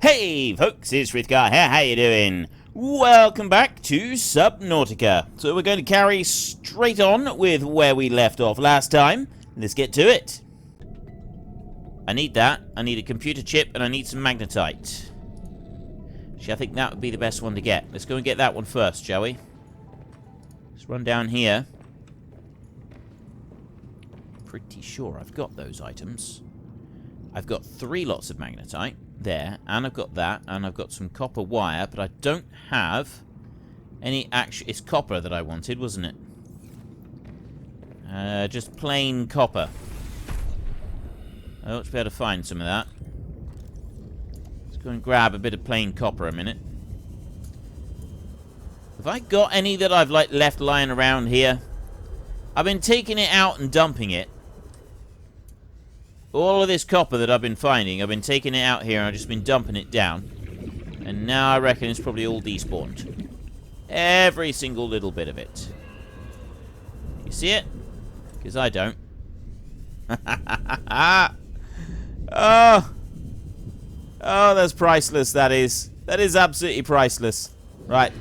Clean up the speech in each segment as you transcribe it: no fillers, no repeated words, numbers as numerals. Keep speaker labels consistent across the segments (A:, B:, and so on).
A: Hey folks, it's Frithgar here, how you doing? Welcome back to Subnautica. So we're going to carry straight on with where we left off last time. Let's get to it. I need that, I need a computer chip, and I need some magnetite. Actually, I think that would be the best one to get. Let's go and get that one first, shall we? Let's run down here. Pretty sure I've got those items. I've got 3 lots of magnetite. There, and I've got that, and I've got some copper wire, but I don't have any actual... It's copper that I wanted, wasn't it? Just plain copper. I ought to be able to find some of that. Let's go and grab a bit of plain copper a minute. Have I got any that I've left lying around here? I've been taking it out and dumping it. All of this copper that I've been finding, I've been taking it out here and I've just been dumping it down. And now I reckon it's probably all despawned. Every single little bit of it. You see it? Because I don't. Oh, that's priceless, that is. That is absolutely priceless. Right.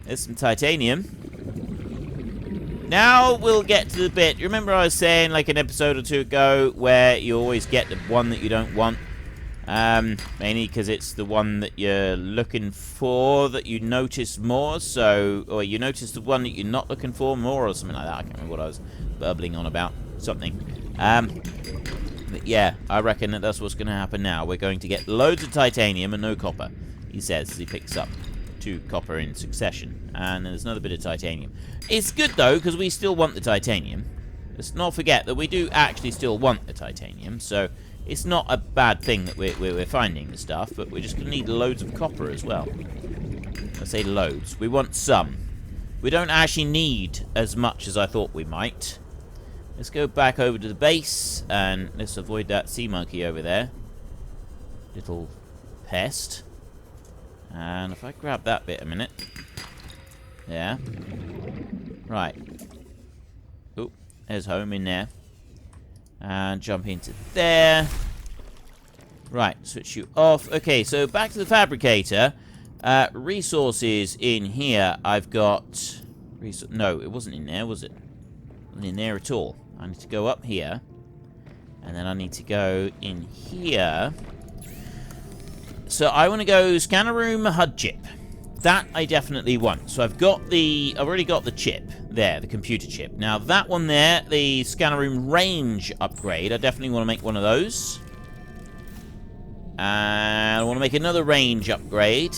A: There's some titanium. Now we'll get to the bit. You remember I was saying like an episode or 2 ago where you always get the one that you don't want? Mainly because it's the one that you're looking for that you notice more. So, or you notice the one that you're not looking for more or something like that. I can't remember what I was bubbling on about. Something. But yeah, I reckon that that's what's going to happen now. We're going to get loads of titanium and no copper. He says as he picks up 2 copper in succession. And there's another bit of titanium. It's good, though, because we still want the titanium. Let's not forget that we do actually still want the titanium. So it's not a bad thing that we're finding the stuff. But we're just going to need loads of copper as well. I say loads. We want some. We don't actually need as much as I thought we might. Let's go back over to the base. And let's avoid that sea monkey over there. Little pest. And if I grab that bit a minute. Yeah. Right. Oh, there's home in there. And jump into there. Right, switch you off. Okay, so back to the fabricator. Resources in here. I've got... No, it wasn't in there, was it? It wasn't in there at all. I need to go up here. And then I need to go in here. So I want to go scanner room HUD chip. That I definitely want. So I've already got the chip there, the computer chip. Now that one there, the scanner room range upgrade, I definitely want to make one of those. And I want to make another range upgrade.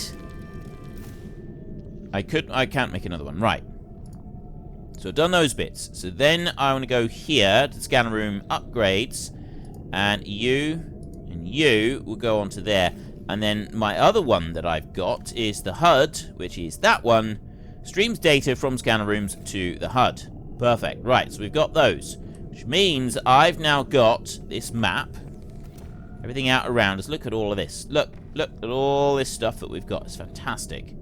A: I can't make another one. Right. So I've done those bits. So then I want to go here to scanner room upgrades. And you will go onto there. And then my other one that I've got is the HUD, which is that one. Streams data from scanner rooms to the HUD. Perfect. Right, so we've got those. Which means I've now got this map. Everything out around us. Look at all of this. Look at all this stuff that we've got. It's fantastic.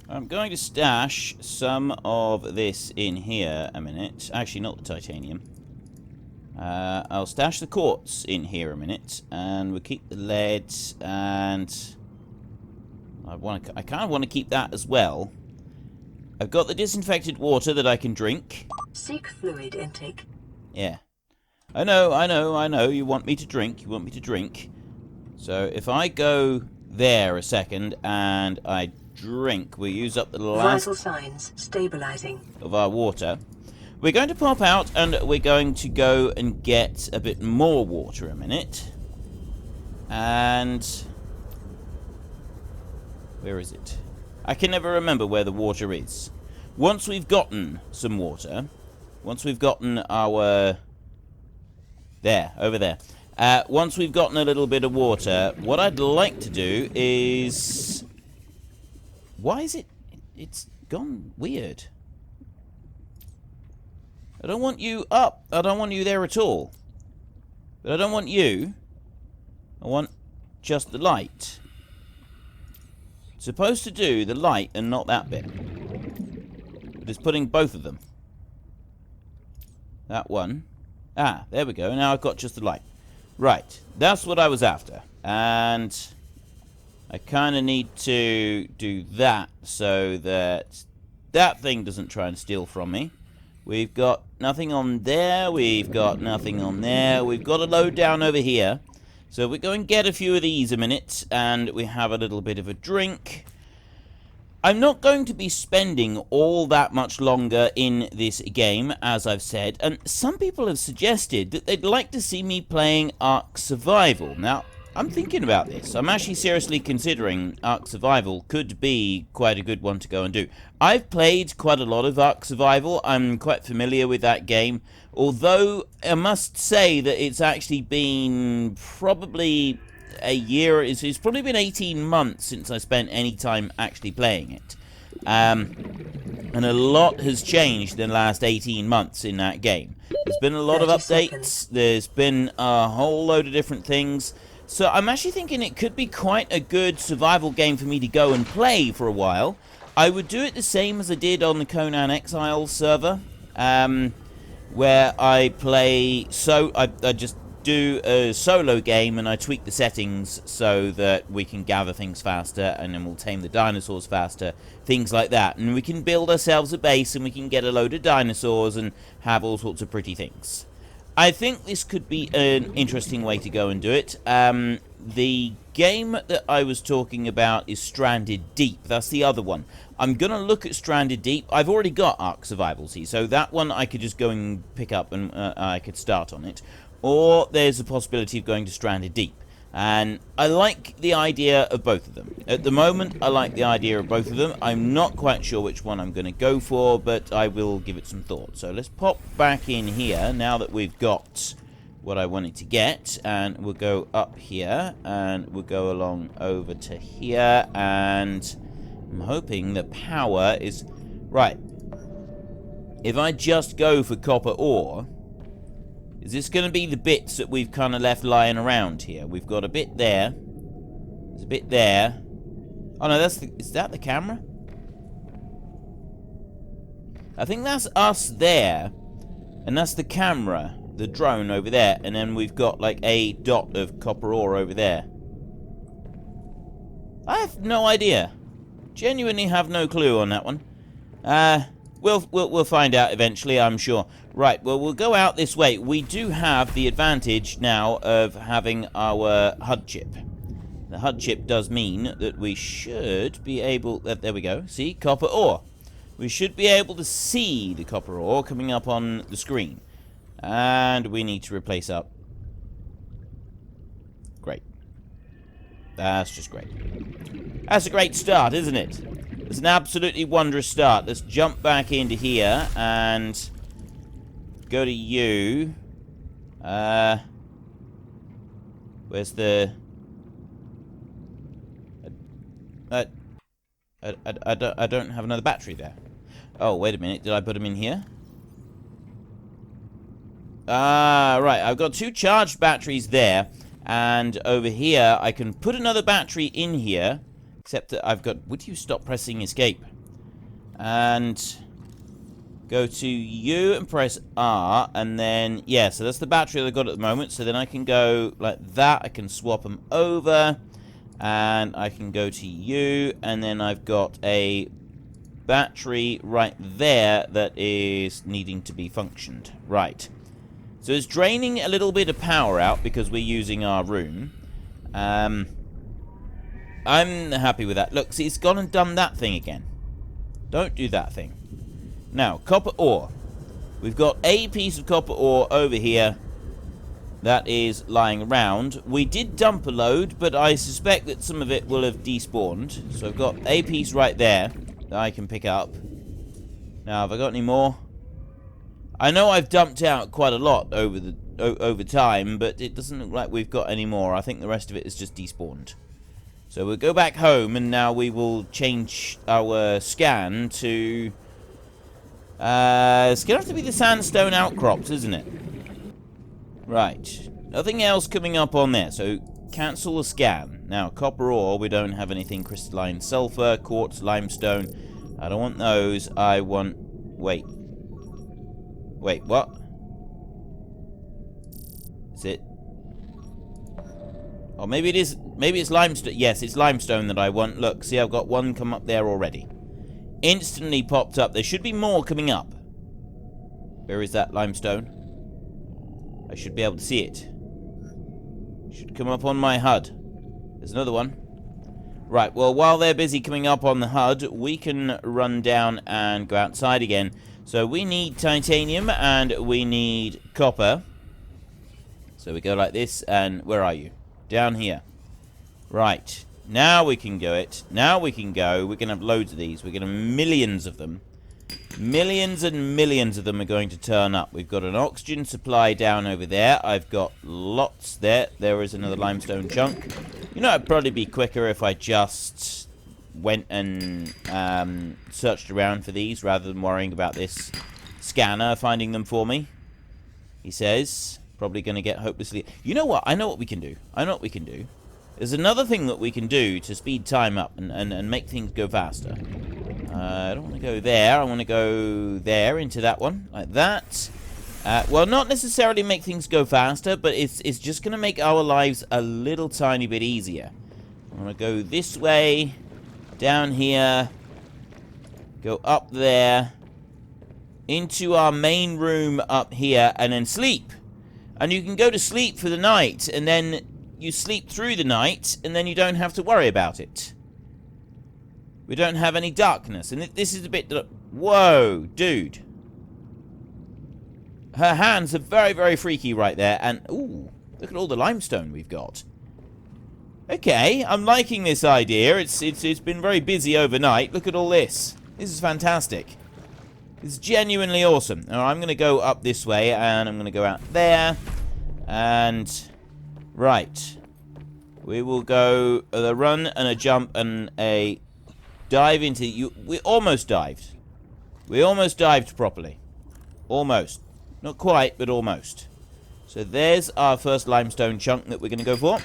A: I'm going to stash some of this in here a minute. Actually, not the titanium. I'll stash the quartz in here a minute, and we'll keep the lead, and I kind of want to keep that as well. I've got the disinfected water that I can drink.
B: Seek fluid intake.
A: Yeah. I know, you want me to drink, So if I go there a second, and I drink, we'll use up the last...
B: Vital signs stabilizing.
A: ...of our water. We're going to pop out and we're going to go and get a bit more water a minute. And... where is it? I can never remember where the water is. Once we've gotten some water, once we've gotten our... there, over there. Once we've gotten a little bit of water, what I'd like to do is... why is it... it's gone weird. I don't want you up. I don't want you there at all. But I don't want you. I want just the light. It's supposed to do the light and not that bit. But it's putting both of them. That one. Ah, there we go. Now I've got just the light. Right, that's what I was after. And I kind of need to do that so that that thing doesn't try and steal from me. We've got nothing on there. We've got nothing on there. We've got a load down over here. So we go and get a few of these a minute, and we have a little bit of a drink. I'm not going to be spending all that much longer in this game, as I've said, and some people have suggested that they'd like to see me playing Ark Survival. Now, I'm thinking about this. I'm actually seriously considering Ark Survival could be quite a good one to go and do. I've played quite a lot of Ark Survival. I'm quite familiar with that game, although I must say that it's actually been probably a year. It's probably been 18 months since I spent any time actually playing it. And a lot has changed in the last 18 months in that game. There's been a lot of updates. There's been a whole load of different things. So I'm actually thinking it could be quite a good survival game for me to go and play for a while. I would do it the same as I did on the Conan Exiles server, where I play, I just do a solo game and I tweak the settings so that we can gather things faster and then we'll tame the dinosaurs faster, things like that. And we can build ourselves a base and we can get a load of dinosaurs and have all sorts of pretty things. I think this could be an interesting way to go and do it. The game that I was talking about is Stranded Deep. That's the other one. I'm going to look at Stranded Deep. I've already got Ark Survival, see, so that one I could just go and pick up and I could start on it. Or there's a possibility of going to Stranded Deep. And I like the idea of both of them. At the moment, I like the idea of both of them. I'm not quite sure which one I'm going to go for, but I will give it some thought. So let's pop back in here now that we've got what I wanted to get. And we'll go up here, and we'll go along over to here. And I'm hoping the power is... Right. If I just go for copper ore... Is this going to be the bits that we've kind of left lying around here? We've got a bit there. There's a bit there. Oh no, is that the camera? I think that's us there. And that's the camera, the drone over there. And then we've got like a dot of copper ore over there. I have no idea. Genuinely have no clue on that one. We'll find out eventually, I'm sure. Right, well, we'll go out this way. We do have the advantage now of having our HUD chip. The HUD chip does mean that we should be able... there we go. See? Copper ore. We should be able to see the copper ore coming up on the screen. And we need to replace up. Great. That's just great. That's a great start, isn't it? It's an absolutely wondrous start. Let's jump back into here and go to you. Where's the... I don't have another battery there. Oh, wait a minute. Did I put them in here? Ah, right. I've got 2 charged batteries there. And over here, I can put another battery in here. Except that I've got... Would you stop pressing escape? And go to you and press R. And then... Yeah, so that's the battery that I've got at the moment. So then I can go like that. I can swap them over. And I can go to you. And then I've got a battery right there that is needing to be functioned. Right. So it's draining a little bit of power out because we're using our room. I'm happy with that. Look, see, it's gone and done that thing again. Don't do that thing. Now, copper ore. We've got a piece of copper ore over here that is lying around. We did dump a load, but I suspect that some of it will have despawned. So I've got a piece right there that I can pick up. Now, have I got any more? I know I've dumped out quite a lot over time, but it doesn't look like we've got any more. I think the rest of it is just despawned. So we'll go back home, and now we will change our scan to... it's going to have to be the sandstone outcrops, isn't it? Right. Nothing else coming up on there, so cancel the scan. Now, copper ore, we don't have anything. Crystalline sulfur, quartz, limestone. I don't want those. I want... Wait. Wait, what? Is it... Or maybe it is. Maybe it's limestone. Yes, it's limestone that I want. Look, see, I've got one come up there already. Instantly popped up. There should be more coming up. Where is that limestone? I should be able to see it. Should come up on my HUD. There's another one. Right, well, while they're busy coming up on the HUD, we can run down and go outside again. So we need titanium and we need copper. So we go like this, and where are you? Down here. Right. Now we can go it. Now we can go. We can have loads of these. We're going to have millions of them. Millions and millions of them are going to turn up. We've got an oxygen supply down over there. I've got lots there. There is another limestone chunk. You know, it'd probably be quicker if I just went and searched around for these rather than worrying about this scanner finding them for me. He says. Probably going to get hopelessly... You know what? I know what we can do. I know what we can do. There's another thing that we can do to speed time up and make things go faster. I don't want to go there. I want to go there into that one. Like that. Well, not necessarily make things go faster, but it's just going to make our lives a little tiny bit easier. I want to go this way. Down here. Go up there. Into our main room up here. And then sleep. And you can go to sleep for the night, and then you sleep through the night, and then you don't have to worry about it. We don't have any darkness, and this is a bit... Whoa, dude. Her hands are very, very freaky right there, and... Ooh, look at all the limestone we've got. Okay, I'm liking this idea. It's been very busy overnight. Look at all this. This is fantastic. It's genuinely awesome. Now, I'm going to go up this way, and I'm going to go out there. And, right. We will go a run and a jump and a dive into... We almost dived. We almost dived properly. Almost. Not quite, but almost. So there's our first limestone chunk that we're going to go for.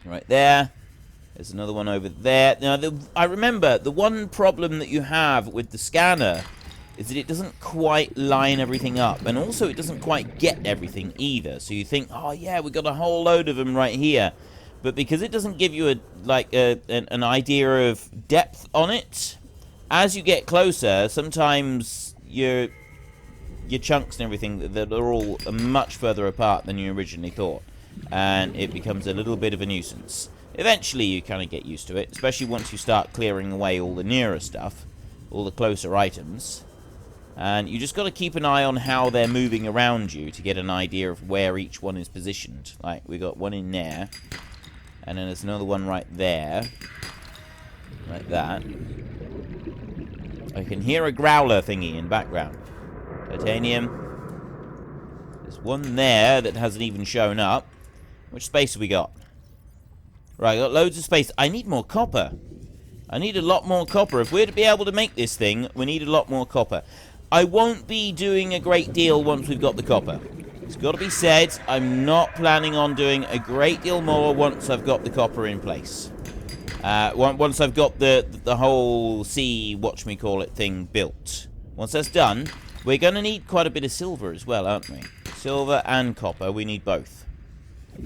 A: Right there. There's another one over there. Now, I remember the one problem that you have with the scanner... is that it doesn't quite line everything up. And also, it doesn't quite get everything either. So you think, oh, yeah, we got a whole load of them right here. But because it doesn't give you an idea of depth on it, as you get closer, sometimes your chunks and everything that are all much further apart than you originally thought. And it becomes a little bit of a nuisance. Eventually, you kind of get used to it, especially once you start clearing away all the nearer stuff, all the closer items. And you just got to keep an eye on how they're moving around you to get an idea of where each one is positioned. Like, we got one in there. And then there's another one right there. Like that. I can hear a growler thingy in the background. Titanium. There's one there that hasn't even shown up. Which space have we got? Right, got loads of space. I need more copper. I need a lot more copper. If we're to be able to make this thing, we need a lot more copper. I won't be doing a great deal once we've got the copper. It's got to be said, I'm not planning on doing a great deal more once I've got the copper in place. Once I've got the whole sea, watch-me-call-it thing built. Once that's done, we're going to need quite a bit of silver as well, aren't we? Silver and copper, we need both.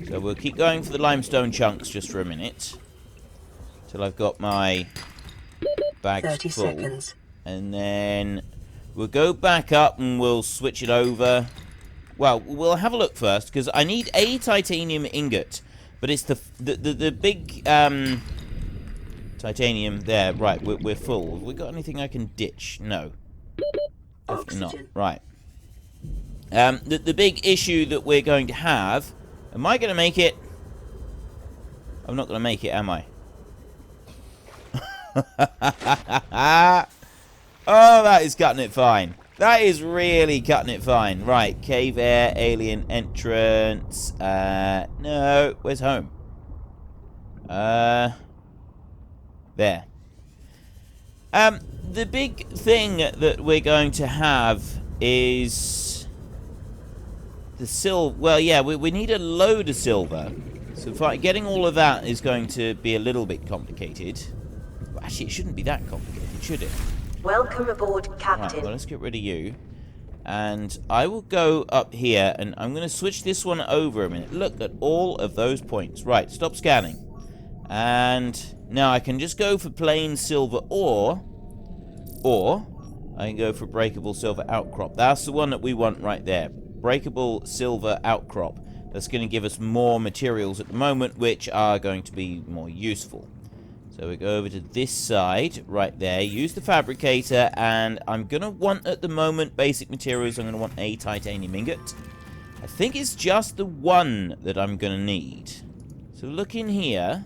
A: So we'll keep going for the limestone chunks just for a minute. Till I've got my bags
B: 30
A: full.
B: seconds.
A: And then... we'll go back up and we'll switch it over. Well, we'll have a look first, because I need a titanium ingot. But it's the big titanium there. Right, we're full. Have we got anything I can ditch? No. Definitely not. Right. The big issue that we're going to have... Am I going to make it? I'm not going to make it, am I? Oh, that is cutting it fine. That is really cutting it fine. Right, cave air, alien entrance. No, where's home? There. The big thing that we're going to have is the silver. Well, yeah, we need a load of silver. So getting all of that is going to be a little bit complicated. Well, actually, it shouldn't be that complicated, should it?
B: Welcome aboard, Captain.
A: Right, well, let's get rid of you. And I will go up here, and I'm going to switch this one over a minute. Look at all of those points. Right, stop scanning. And now I can just go for plain silver ore, or I can go for breakable silver outcrop. That's the one that we want right there. Breakable silver outcrop. That's going to give us more materials at the moment, which are going to be more useful. So we go over to this side, right there, use the fabricator, and I'm going to want, at the moment, basic materials. I'm going to want a titanium ingot. I think it's just the one that I'm going to need. So look in here.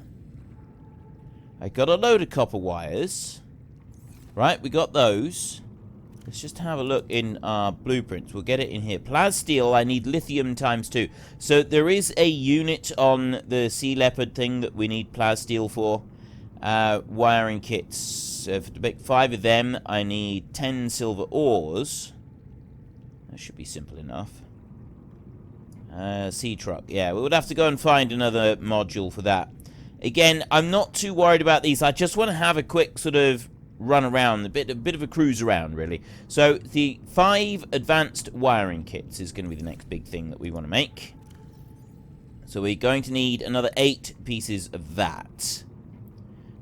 A: I got a load of copper wires. Right, we got those. Let's just have a look in our blueprints. We'll get it in here. Plasteel, I need lithium ×2. So there is a unit on the Sea Leopard thing that we need plasteel for. Wiring kits. So to make 5 of them, I need 10 silver ores. That should be simple enough. Sea truck. Yeah, we would have to go and find another module for that. Again, I'm not too worried about these. I just want to have a quick sort of run around, a bit of a cruise around, really. So the 5 advanced wiring kits is going to be the next big thing that we want to make. So we're going to need another 8 pieces of that.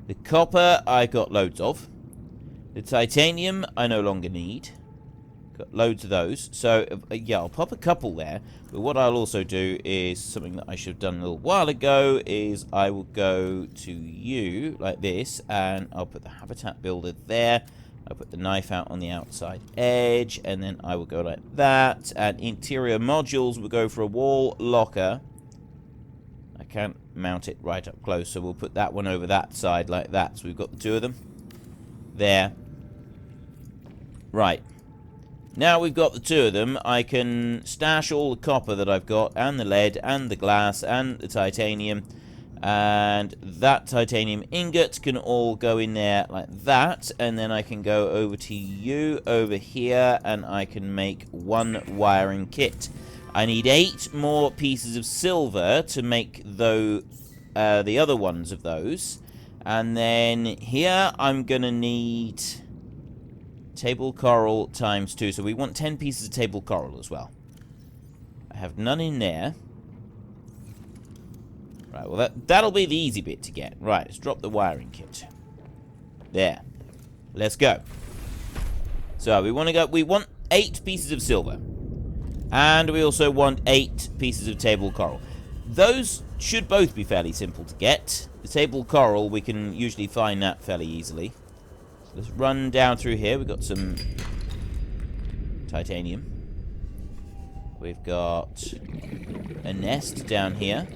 A: The copper I got loads of. The titanium I no longer need. Got loads of those. So yeah, I'll pop a couple there. But what I'll also do is something that I should have done a little while ago, is I will go to you like this, and I'll put the habitat builder there. I'll put the knife out on the outside edge, and then I will go like that. And interior modules will go for a wall locker. I can't mount it right up close, so we'll put that one over that side like that. So we've got the 2 of them. There. Right. Now we've got the 2 of them, I can stash all the copper that I've got, and the lead, and the glass, and the titanium. And that titanium ingot can all go in there like that. And then I can go over to you over here, and I can make 1 wiring kit. I need 8 more pieces of silver to make the other ones of those. And then here I'm going to need table coral ×2. So we want 10 pieces of table coral as well. I have none in there. Right, well that'll be the easy bit to get. Right, let's drop the wiring kit. There. Let's go. So we want 8 pieces of silver. And we also want 8 pieces of table coral. Those should both be fairly simple to get. The table coral, we can usually find that fairly easily. So let's run down through here. We've got some titanium. We've got a nest down here.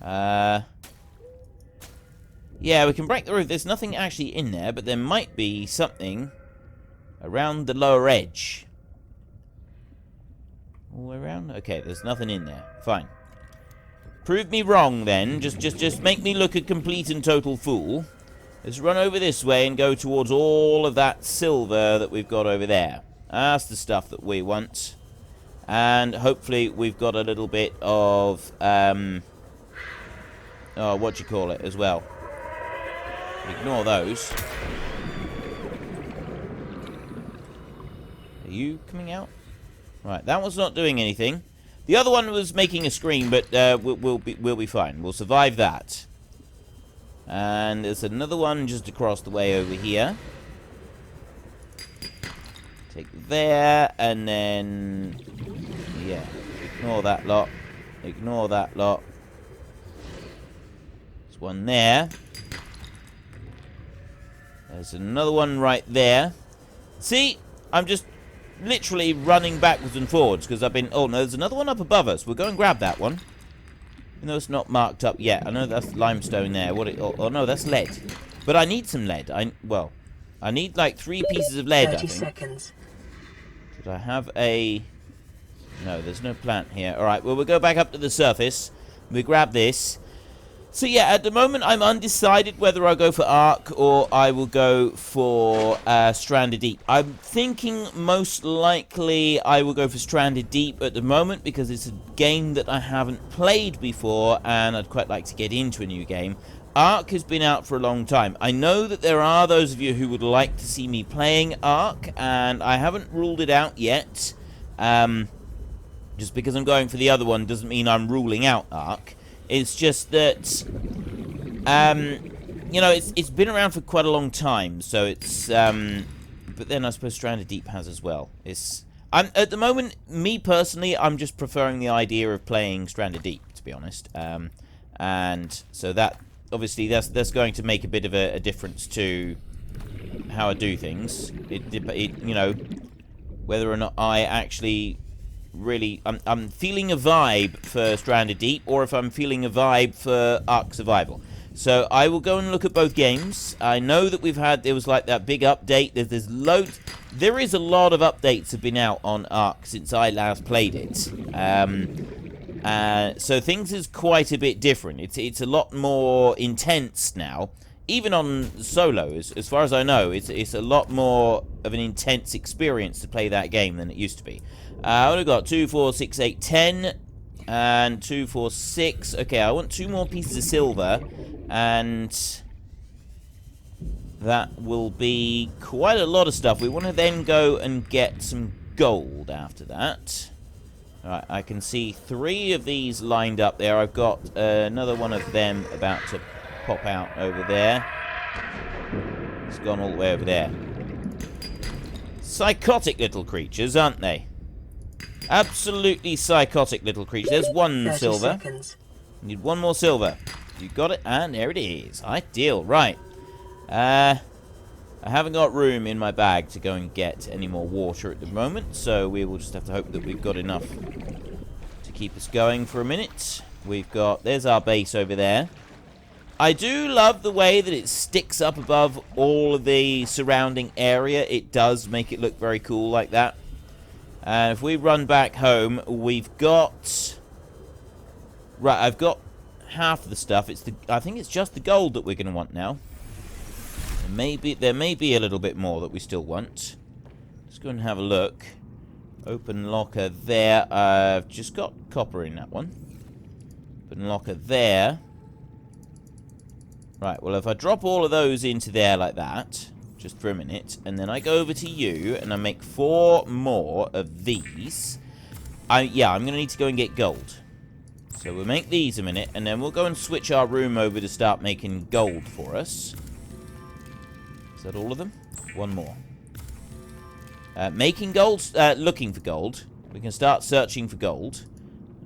A: Yeah, we can break the roof. There's nothing actually in there, but there might be something around the lower edge. All the way around? Okay, there's nothing in there. Fine. Prove me wrong, then. Just make me look a complete and total fool. Let's run over this way and go towards all of that silver that we've got over there. That's the stuff that we want. And hopefully we've got a little bit of, oh, what do you call it as well? Ignore those. Are you coming out? Right, that one's not doing anything. The other one was making a scream, but we'll be fine. We'll survive that. And there's another one just across the way over here. Take there, and then yeah, ignore that lot. Ignore that lot. There's one there. There's another one right there. See, I'm just literally running backwards and forwards because I've been... Oh, no, there's another one up above us. We'll go and grab that one. Even though it's not marked up yet. I know that's limestone there. Oh, no, that's lead. But I need some lead. I need like 3 pieces of lead,
B: 30
A: I think.
B: seconds.
A: Did I have a... No, there's no plant here. Alright, well, we'll go back up to the surface. We grab this. So yeah, at the moment I'm undecided whether I'll go for Ark or I will go for Stranded Deep. I'm thinking most likely I will go for Stranded Deep at the moment because it's a game that I haven't played before and I'd quite like to get into a new game. Ark has been out for a long time. I know that there are those of you who would like to see me playing Ark, and I haven't ruled it out yet. Just because I'm going for the other one doesn't mean I'm ruling out Ark. It's just that, you know, it's been around for quite a long time, so it's, but then I suppose Stranded Deep has as well. I'm at the moment, me personally, I'm just preferring the idea of playing Stranded Deep, to be honest. And so that, obviously, that's going to make a bit of a difference to how I do things. You know, whether or not I actually really, I'm feeling a vibe for Stranded Deep, or if I'm feeling a vibe for Ark Survival. So I will go and look at both games. I know that there was like that big update. There's loads. There is a lot of updates have been out on Ark since I last played it. So things is quite a bit different. It's a lot more intense now. Even on solo, as far as I know, it's a lot more of an intense experience to play that game than it used to be. I've only got 2, 4, 6, 8, 10, and 2, 4, 6. Okay, I want 2 more pieces of silver, and that will be quite a lot of stuff. We want to then go and get some gold after that. Alright, I can see 3 of these lined up there. I've got another one of them about to pop out over there. It's gone all the way over there. Psychotic little creatures, aren't they? Absolutely psychotic little creatures. There's 1 silver. Need 1 more silver. You got it, and there it is. Ideal. Right. I haven't got room in my bag to go and get any more water at the moment, so we will just have to hope that we've got enough to keep us going for a minute. There's our base over there. I do love the way that it sticks up above all of the surrounding area. It does make it look very cool like that. And if we run back home, we've got... Right, I've got half of the stuff. I think it's just the gold that we're going to want now. There may be a little bit more that we still want. Let's go and have a look. Open locker there. I've just got copper in that one. Open locker there. Right, well, if I drop all of those into there like that, just for a minute, and then I go over to you, and I make 4 more of these, yeah, I'm going to need to go and get gold. So we'll make these a minute, and then we'll go and switch our room over to start making gold for us. Is that all of them? 1 more. Making gold, looking for gold. We can start searching for gold.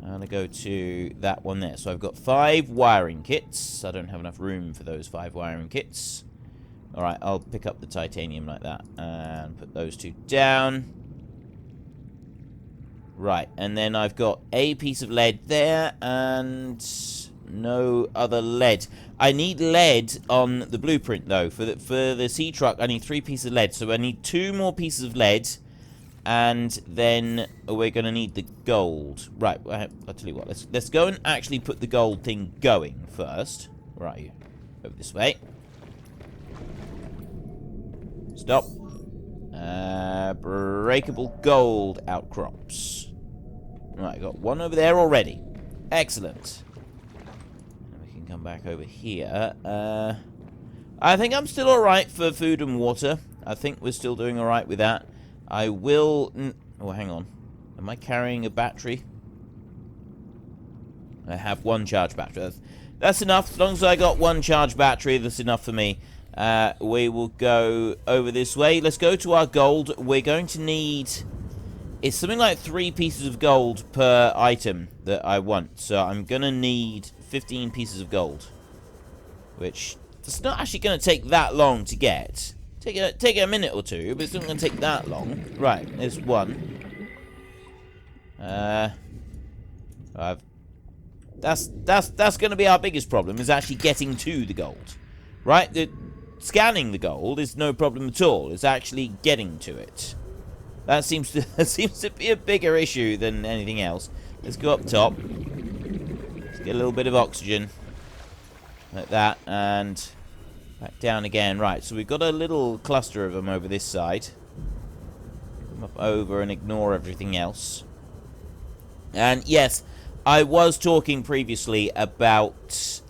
A: I'm going to go to that one there. So I've got 5 wiring kits. I don't have enough room for those 5 wiring kits. Alright, I'll pick up the titanium like that. And put those 2 down. Right, and then I've got a piece of lead there. And no other lead. I need lead on the blueprint, though. For the sea truck, I need 3 pieces of lead. So I need 2 more pieces of lead. And then we're going to need the gold. Right, I'll tell you what. Let's go and actually put the gold thing going first. Where are you? Over this way. Stop. Breakable gold outcrops. Right, got 1 over there already. Excellent. And we can come back over here. I think I'm still alright for food and water. I think we're still doing alright with that. I will... Oh, hang on. Am I carrying a battery? I have 1 charge battery. That's enough. As long as I got 1 charge battery, that's enough for me. We will go over this way. Let's go to our gold. We're going to need... It's something like 3 pieces of gold per item that I want. So I'm going to need 15 pieces of gold. Which... It's not actually going to take that long to get. Take a minute or 2, but it's not going to take that long. Right, there's 1. That's going to be our biggest problem, is actually getting to the gold. Right? Scanning the gold is no problem at all. It's actually getting to it. That seems to be a bigger issue than anything else. Let's go up top. Let's get a little bit of oxygen. Like that, and... back down again. Right, so we've got a little cluster of them over this side. Come up over and ignore everything else. And yes, I was talking previously about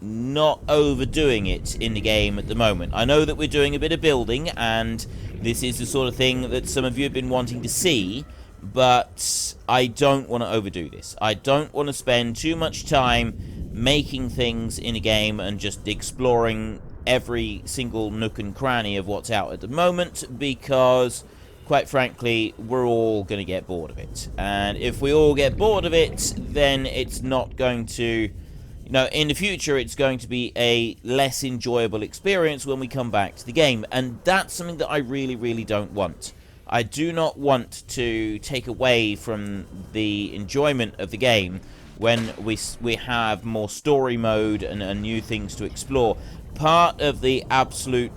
A: not overdoing it in the game at the moment. I know that we're doing a bit of building, and this is the sort of thing that some of you have been wanting to see, but I don't want to overdo this. I don't want to spend too much time making things in a game and just exploring every single nook and cranny of what's out at the moment, because quite frankly, we're all going to get bored of it. And if we all get bored of it, then it's not going to, you know, in the future, it's going to be a less enjoyable experience when we come back to the game. And that's something that I really, really don't want. I do not want to take away from the enjoyment of the game when we have more story mode and new things to explore. Part of the absolute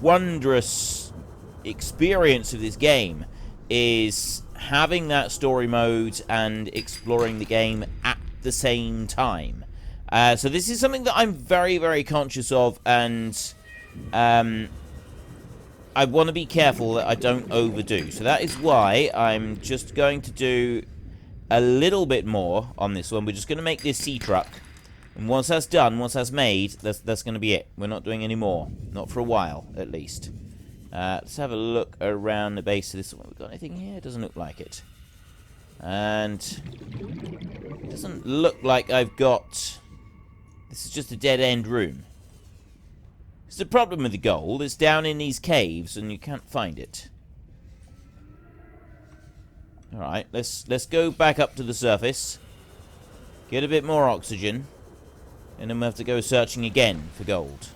A: wondrous experience of this game is having that story mode and exploring the game at the same time. So this is something that I'm very, very conscious of, and I want to be careful that I don't overdo. So that is why I'm just going to do a little bit more on this one. We're just going to make this sea truck. And once that's done, once that's made, that's going to be it. We're not doing any more. Not for a while, at least. Let's have a look around the base of this one. We've got anything here? Doesn't look like it. And it doesn't look like I've got... This is just a dead-end room. It's the problem with the gold. It's down in these caves, and you can't find it. Alright, let's go back up to the surface. Get a bit more oxygen. And then we'll have to go searching again for gold.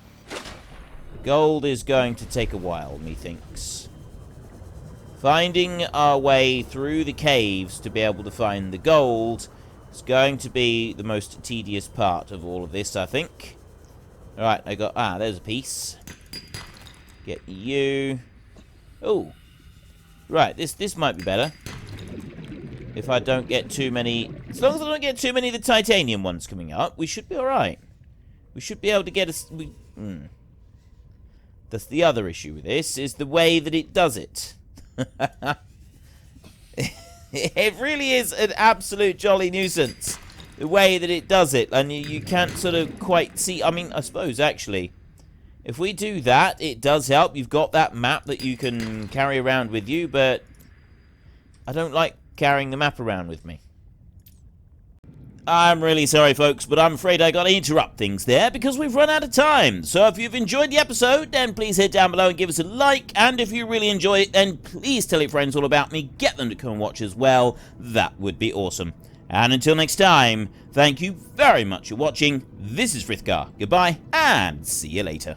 A: Gold is going to take a while, methinks. Finding our way through the caves to be able to find the gold is going to be the most tedious part of all of this, I think. Alright, I got... Ah, there's a piece. Get you. Oh. Right, this might be better. If I don't get too many... As long as I don't get too many of the titanium ones coming up, we should be alright. We should be able to get a... That's the other issue with this, is the way that it does it. It really is an absolute jolly nuisance, the way that it does it. And you can't sort of quite see... I mean, I suppose, actually, if we do that, it does help. You've got that map that you can carry around with you, but I don't like carrying the map around with me. I'm really sorry, folks, but I'm afraid I got to interrupt things there because we've run out of time. So if you've enjoyed the episode, then please hit down below and give us a like. And if you really enjoy it, then please tell your friends all about me. Get them to come and watch as well. That would be awesome. And until next time, thank you very much for watching. This is Frithgar. Goodbye, and see you later.